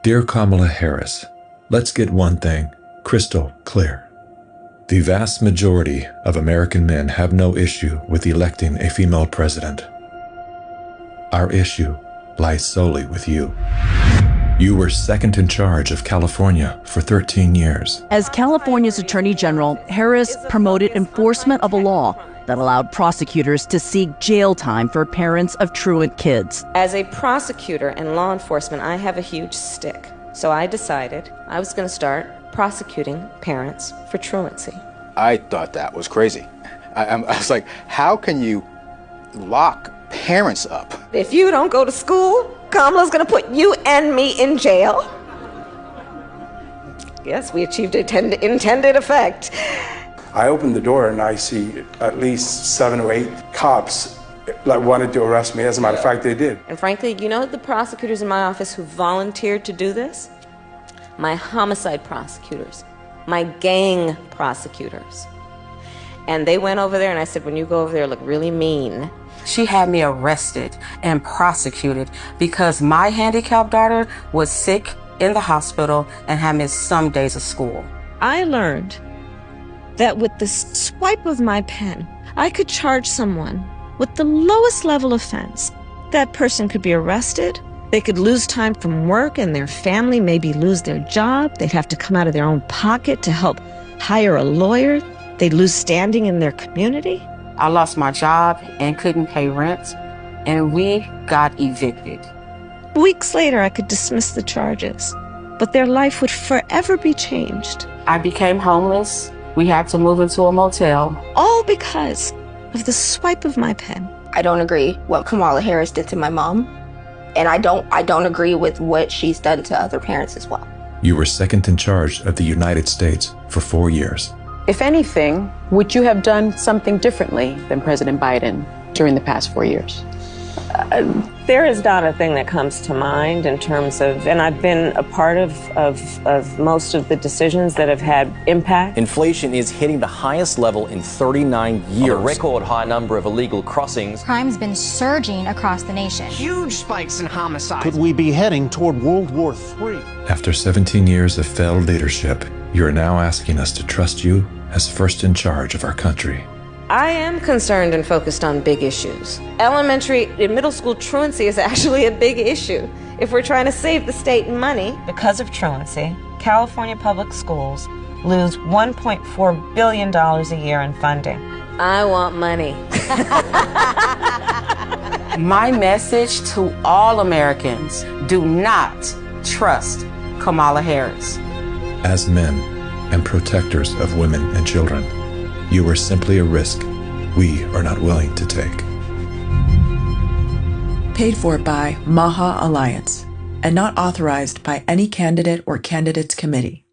Dear Kamala Harris, let's get one thing crystal clear. The vast majority of American men have no issue with electing a female president. Our issue lies solely with you. You were second in charge of California for 13 years. As California's Attorney General, Harris promoted enforcement of a law that allowed prosecutors to seek jail time for parents of truant kids. As a prosecutor and law enforcement, I have a huge stick. So I decided I was going to start prosecuting parents for truancy. I thought that was crazy. I was like, how can you lock parents up? If you don't go to school, Kamala's going to put you and me in jail. Yes, we achieved intended effect. I opened the door and I see at least 7 or 8 cops wanted to arrest me. As a matter of fact, they did. And frankly, you know the prosecutors in my office who volunteered to do this? My homicide prosecutors, my gang prosecutors. And they went over there and I said, when you go over there, look really mean. She had me arrested and prosecuted because my handicapped daughter was sick in the hospital and had missed some days of school. I learned that with the swipe of my pen, I could charge someone with the lowest level offense. That person could be arrested, they could lose time from work, and their family maybe lose their job. They'd have to come out of their own pocket to help hire a lawyer. They'd lose standing in their community. I lost my job and couldn't pay rent, and we got evicted. Weeks later, I could dismiss the charges, but their life would forever be changed. I became homeless. We had to move into a motel. All because of the swipe of my pen. I don't agree what Kamala Harris did to my mom, and I don't agree with what she's done to other parents as well. You were second in charge of the United States for 4 years. If anything, would you have done something differently than President Biden during the past 4 years? There is not a thing that comes to mind in terms of, and I've been a part of most of the decisions that have had impact. Inflation is hitting the highest level in 39 years. A record high number of illegal crossings. Crime's been surging across the nation. Huge spikes in homicides. Could we be heading toward World War III? After 17 years of failed leadership, you are now asking us to trust you as first in charge of our country. I am concerned and focused on big issues. Elementary and middle school truancy is actually a big issue. If we're trying to save the state money, because of truancy, California public schools lose $1.4 billion a year in funding. I want money. My message to all Americans, do not trust Kamala Harris. As men and protectors of women and children, you are simply a risk we are not willing to take. Paid for by Maha Alliance and not authorized by any candidate or candidates committee.